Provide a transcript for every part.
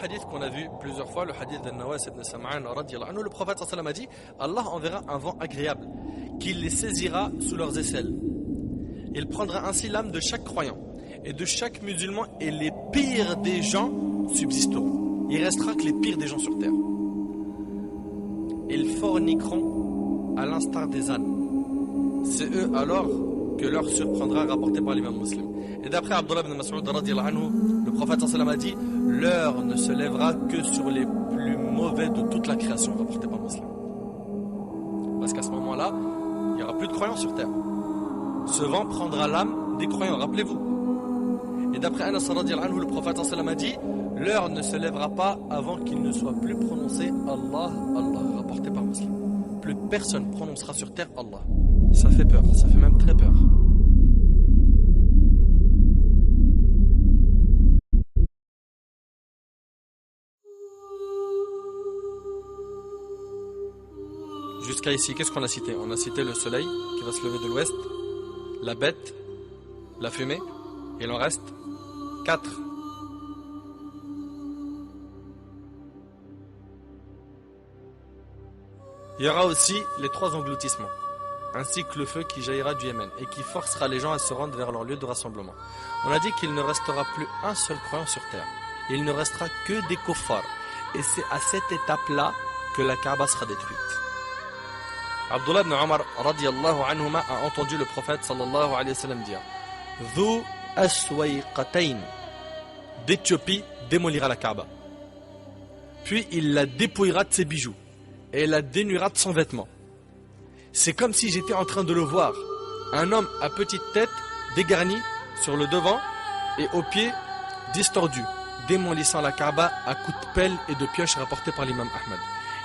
hadith qu'on a vu plusieurs fois, le hadith de Nawas ibn Sam'an radiyallahu anhu, le prophète sallallahu alayhi wa sallam a dit: Allah enverra un vent agréable qui les saisira sous leurs aisselles. Il prendra ainsi l'âme de chaque croyant et de chaque musulman, et les pires des gens subsisteront. Il restera que les pires des gens sur terre. Ils forniqueront à l'instar des ânes. C'est eux alors que leur surprendra, rapporté par l'imam Muslim. Et d'après Abdullah ibn Mas'ud radiyallahu anhu, le prophète sallallahu alayhi wa sallam a dit: l'heure ne se lèvera que sur les plus mauvais de toute la création, rapporté par Muslim. Parce qu'à ce moment-là, il n'y aura plus de croyants sur terre. Ce vent prendra l'âme des croyants, rappelez-vous. Et d'après Anas radiyallahu anhu, le prophète sallallahu alayhi wa sallam a dit: l'heure ne se lèvera pas avant qu'il ne soit plus prononcé Allah, Allah, rapporté par Muslim. Plus personne prononcera sur terre Allah. Ça fait peur, ça fait même très peur. Jusqu'à ici, qu'est-ce qu'on a cité? On a cité le soleil qui va se lever de l'ouest, la bête, la fumée, et il en reste 4. Il y aura aussi les 3 engloutissements, ainsi que le feu qui jaillira du Yémen et qui forcera les gens à se rendre vers leur lieu de rassemblement. On a dit qu'il ne restera plus un seul croyant sur terre. Il ne restera que des kuffars. Et c'est à cette étape-là que la Kaaba sera détruite. Abdullah ibn Omar radiyallahu anhuma a entendu le prophète sallallahu alayhi wa sallam dire: Dhu aswayqatayn d'Éthiopie démolira la Kaaba. Puis il la dépouillera de ses bijoux et la dénuera de son vêtement. C'est comme si j'étais en train de le voir. Un homme à petite tête, dégarni sur le devant et aux pieds distordus, démolissant la Kaaba à coups de pelle et de pioche, rapporté par l'imam Ahmad.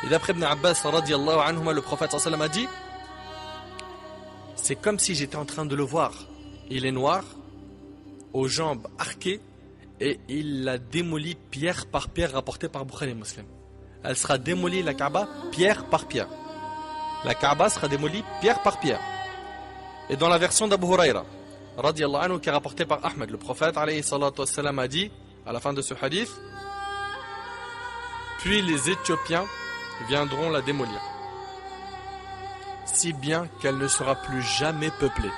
Et d'après Ibn Abbas radiyallahu anhuma, le prophète sallallahu alayhi wa sallam a dit: c'est comme si j'étais en train de le voir. Il est noir, aux jambes arquées, et il la démolit pierre par pierre, rapporté par Bukhari et Muslim. Elle sera démolie, la Kaaba, pierre par pierre. La Kaaba sera démolie pierre par pierre. Et dans la version d'Abu Huraira radiyallahu anhu, qui est rapportée par Ahmed, le prophète alayhi salatu wassalam a dit, à la fin de ce hadith: puis les Éthiopiens viendront la démolir, si bien qu'elle ne sera plus jamais peuplée.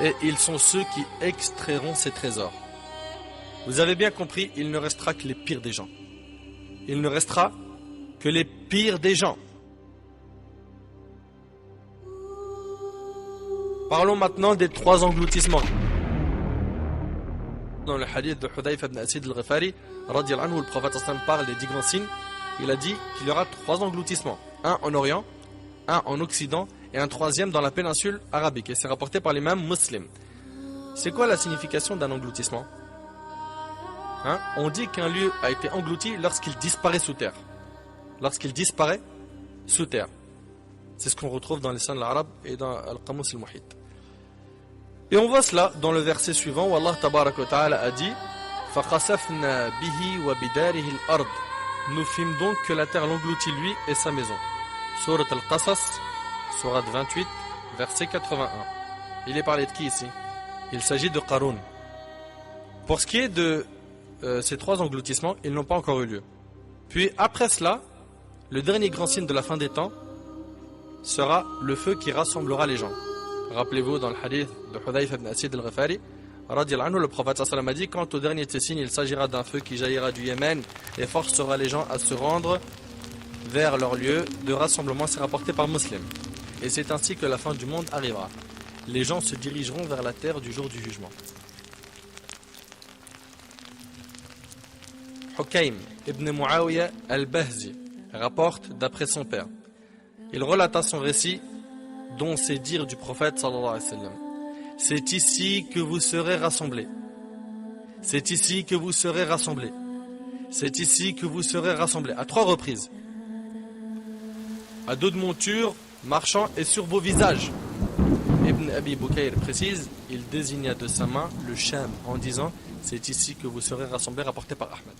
Et ils sont ceux qui extrairont ses trésors. Vous avez bien compris, il ne restera que les pires des gens. Il ne restera que les pires des gens. Parlons maintenant des 3 engloutissements. Dans le hadith de Hudayfa ibn Asid al-Ghifari radiyallahu anhu, le prophète sallam parle des 10 grands signes. Il a dit qu'il y aura 3 engloutissements. Un en Orient, un en Occident et un 3e dans la péninsule arabique. Et c'est rapporté par l'imam Muslim. C'est quoi la signification d'un engloutissement? On dit qu'un lieu a été englouti lorsqu'il disparaît sous terre. Lorsqu'il disparaît sous terre. C'est ce qu'on retrouve dans les Lisan al-Arab et dans Al-Qamus al-Muhit. Et on voit cela dans le verset suivant où Allah tabaraka wa ta'ala a dit: فَخَسَفْنَا بِهِ وَبِدَارِهِ الْأَرْضِ. Nous fîmes donc que la terre l'engloutit lui et sa maison. Surat Al-Qasas, Surat 28, verset 81. Il est parlé de qui ici? Il s'agit de Qarun. Pour ce qui est de ces 3 engloutissements, ils n'ont pas encore eu lieu. Puis après cela, le dernier grand signe de la fin des temps sera le feu qui rassemblera les gens. Rappelez-vous dans le hadith de Hudayfa ibn Asid al-Ghifari radiyallahu anhu, le prophète sallallahu alayhi wa sallam a dit: quant au dernier de ces signes, il s'agira d'un feu qui jaillira du Yémen et forcera les gens à se rendre vers leur lieu de rassemblement. C'est rapporté par Muslim. Et c'est ainsi que la fin du monde arrivera. Les gens se dirigeront vers la terre du jour du jugement. Hukaym ibn Muawiyah al-Bahzi rapporte d'après son père. Il relata son récit, dont ces dires du prophète sallallahu alayhi wa sallam: c'est ici que vous serez rassemblés. C'est ici que vous serez rassemblés. C'est ici que vous serez rassemblés. À 3 reprises. À dos de monture, marchant et sur vos visages. Ibn Abi Bukayr précise: il désigna de sa main le Sham en disant: c'est ici que vous serez rassemblés, rapporté par Ahmed.